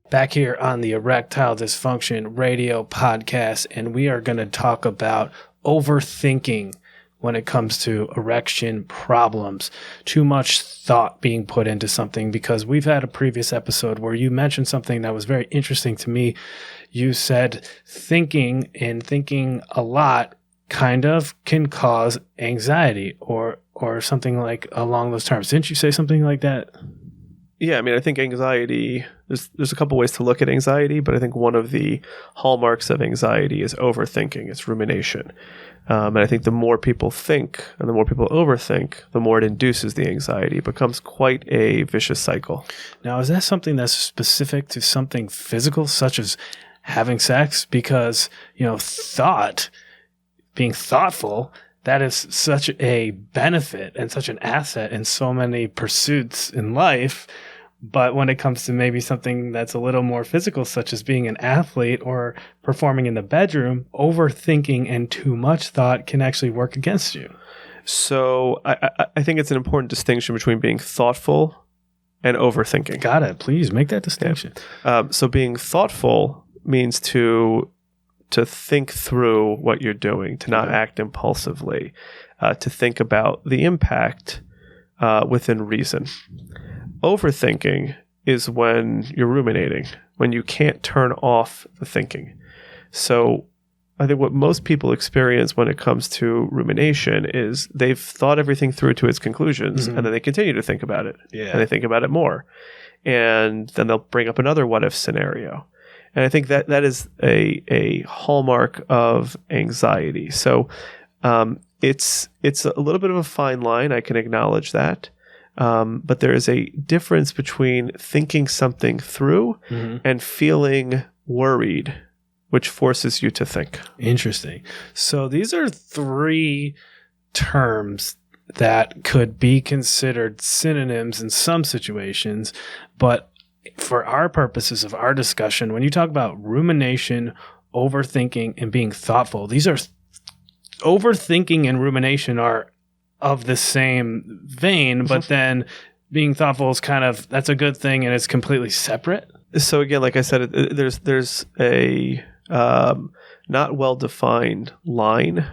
Back here on the Erectile Dysfunction Radio Podcast, and we are going to talk about overthinking when it comes to erection problems. Too much thought being put into something, because we've had a previous episode where you mentioned something that was very interesting to me. You said thinking a lot kind of can cause anxiety or something like along those terms. Didn't you say something like that? Yeah, I mean, I think anxiety, there's a couple ways to look at anxiety, but I think one of the hallmarks of anxiety is overthinking, it's rumination. And I think the more people think and the more people overthink, the more it induces the anxiety. It becomes quite a vicious cycle. Now, is that something that's specific to something physical, such as having sex? Because, being thoughtful, that is such a benefit and such an asset in so many pursuits in life. But when it comes to maybe something that's a little more physical, such as being an athlete or performing in the bedroom, overthinking and too much thought can actually work against you. So I think it's an important distinction between being thoughtful and overthinking. Got it. Please make that distinction. Yeah. So being thoughtful means to think through what you're doing, to not act impulsively, to think about the impact within reason. Overthinking is when you're ruminating, when you can't turn off the thinking. So I think what most people experience when it comes to rumination is they've thought everything through to its conclusions, and then they continue to think about it. Yeah. And they think about it more. And then they'll bring up another what-if scenario. And I think that is a hallmark of anxiety. So it's a little bit of a fine line. I can acknowledge that. But there is a difference between thinking something through and feeling worried, which forces you to think. Interesting. So these are three terms that could be considered synonyms in some situations, but for our purposes of our discussion, when you talk about rumination, overthinking, and being thoughtful, these are overthinking and rumination are of the same vein, but then being thoughtful is that's a good thing and it's completely separate. So again, like I said, there's a not well-defined line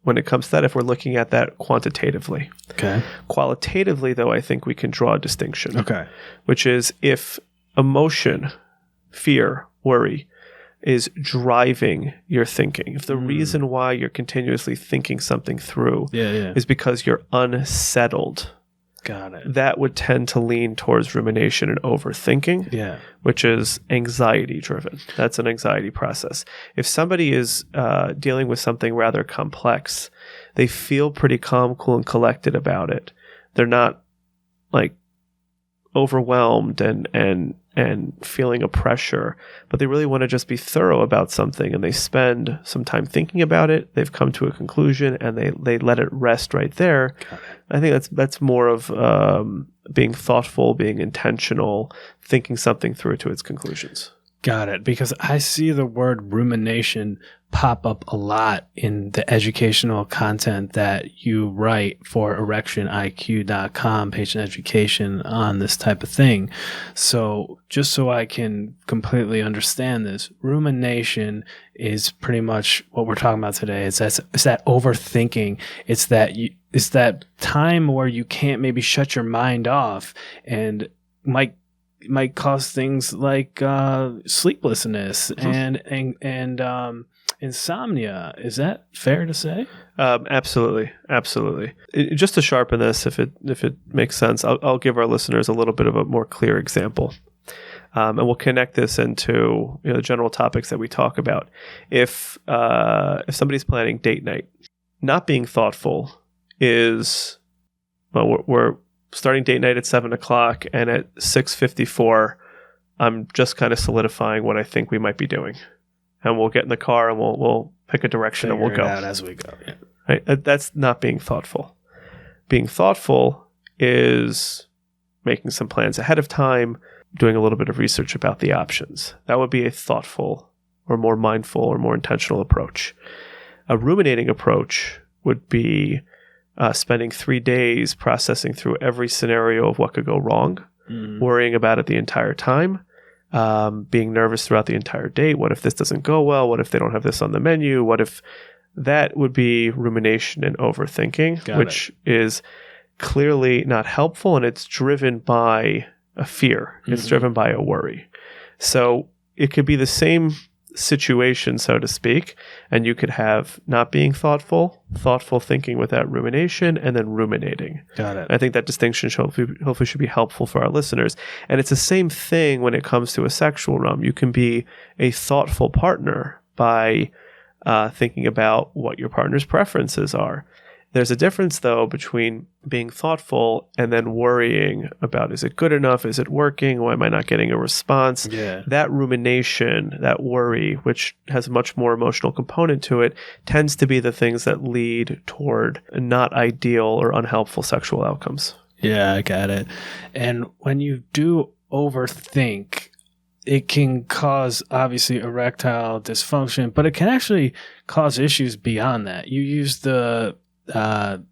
when it comes to that if we're looking at that quantitatively. Okay. Qualitatively, though, I think we can draw a distinction. Okay. Which is if emotion, fear, worry is driving your thinking. If the reason why you're continuously thinking something through is because you're unsettled, got it, that would tend to lean towards rumination and overthinking, which is anxiety driven. That's an anxiety process. If somebody is dealing with something rather complex, they feel pretty calm, cool, and collected about it. They're not like overwhelmed and feeling a pressure, but they really want to just be thorough about something, and they spend some time thinking about it. They've come to a conclusion, and they let it rest right there. I think that's more of being thoughtful, being intentional, thinking something through to its conclusions. Got it. Because I see the word rumination pop up a lot in the educational content that you write for ErectionIQ.com, patient education on this type of thing. So just so I can completely understand this, rumination is pretty much what we're talking about today. It's that overthinking. It's that time where you can't maybe shut your mind off and might cause things like sleeplessness and insomnia. Is that fair to say? Absolutely. Just to sharpen this, if it makes sense, I'll give our listeners a little bit of a more clear example, and we'll connect this into the general topics that we talk about. If somebody's planning date night, not being thoughtful is, well, we're starting date night at 7:00, and at 6:54, I'm just kind of solidifying what I think we might be doing, and we'll get in the car and we'll pick a direction and we'll go out as we go. Yeah. Right? That's not being thoughtful. Being thoughtful is making some plans ahead of time, doing a little bit of research about the options. That would be a thoughtful or more mindful or more intentional approach. A ruminating approach would be spending 3 days processing through every scenario of what could go wrong, worrying about it the entire time, being nervous throughout the entire date. What if this doesn't go well? What if they don't have this on the menu? What if that would be rumination and overthinking, which is clearly not helpful, and it's driven by a fear. It's driven by a worry. So it could be the same situation, so to speak, and you could have not being thoughtful thinking without rumination, and then ruminating. Got it. I think that distinction hopefully should be helpful for our listeners. And it's the same thing when it comes to a sexual realm. You can be a thoughtful partner by thinking about what your partner's preferences are. There's a difference, though, between being thoughtful and then worrying about, is it good enough? Is it working? Why am I not getting a response? Yeah. That rumination, that worry, which has a much more emotional component to it, tends to be the things that lead toward not ideal or unhelpful sexual outcomes. Yeah, I got it. And when you do overthink, it can cause, obviously, erectile dysfunction, but it can actually cause issues beyond that. You use the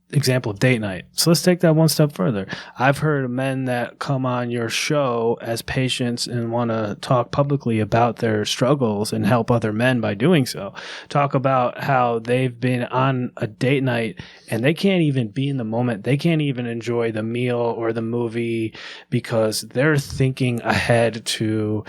example of date night. So let's take that one step further. I've heard of men that come on your show as patients and want to talk publicly about their struggles and help other men by doing so. Talk about how they've been on a date night and they can't even be in the moment. They can't even enjoy the meal or the movie because they're thinking ahead to,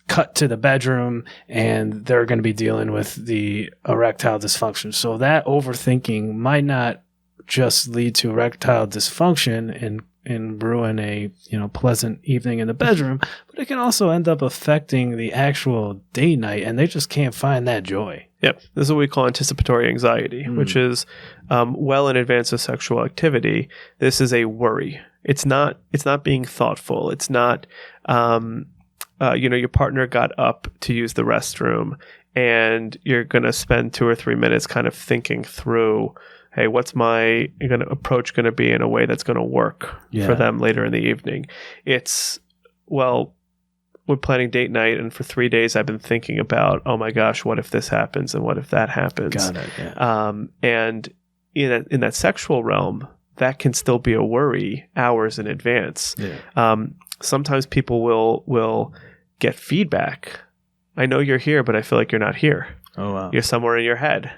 cut to the bedroom and they're going to be dealing with the erectile dysfunction. So that overthinking might not just lead to erectile dysfunction and ruin a pleasant evening in the bedroom, but it can also end up affecting the actual date night, and they just can't find that joy. Yep. This is what we call anticipatory anxiety, which is well in advance of sexual activity. This is a worry. It's not being thoughtful. It's not your partner got up to use the restroom and you're going to spend 2 or 3 minutes kind of thinking through, hey, what's my approach going to be in a way that's going to work for them later in the evening? It's, well, we're planning date night and for 3 days I've been thinking about, oh my gosh, what if this happens and what if that happens? Got it, yeah. And in that sexual realm, that can still be a worry hours in advance. Yeah. Sometimes people will get feedback. I know you're here, but I feel like you're not here. Oh, wow. You're somewhere in your head.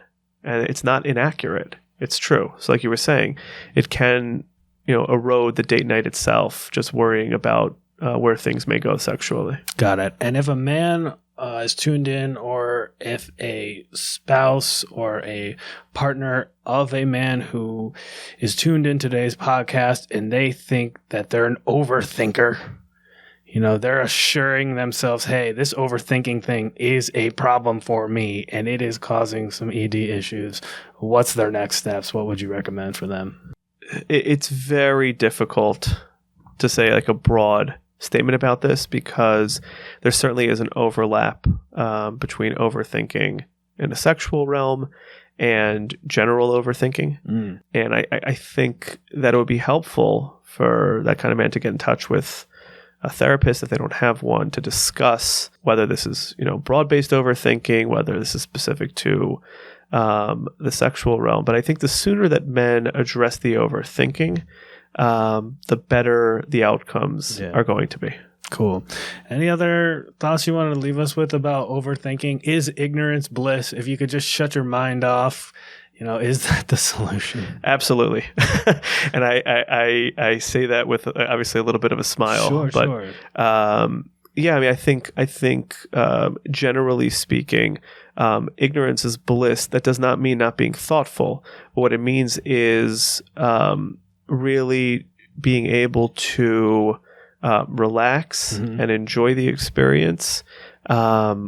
And it's not inaccurate. It's true. So like you were saying, it can, erode the date night itself, just worrying about where things may go sexually. Got it. And if a man is tuned in, or if a spouse or a partner of a man who is tuned in today's podcast and they think that they're an overthinker, they're assuring themselves, hey, this overthinking thing is a problem for me and it is causing some ED issues. What's their next steps? What would you recommend for them? It's very difficult to say like a broad statement about this because there certainly is an overlap between overthinking in the sexual realm and general overthinking. And I think that it would be helpful for that kind of man to get in touch with a therapist if they don't have one, to discuss whether this is, broad-based overthinking, whether this is specific to the sexual realm. But I think the sooner that men address the overthinking, the better the outcomes are going to be. Cool. Any other thoughts you want to leave us with about overthinking? Is ignorance bliss? If you could just shut your mind off, is that the solution? Absolutely. And I say that with obviously a little bit of a smile. Sure. I think generally speaking, ignorance is bliss. That does not mean not being thoughtful. But what it means is really being able to relax and enjoy the experience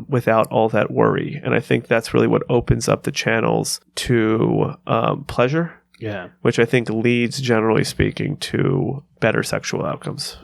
without all that worry. And I think that's really what opens up the channels to pleasure, which I think leads, generally speaking, to better sexual outcomes.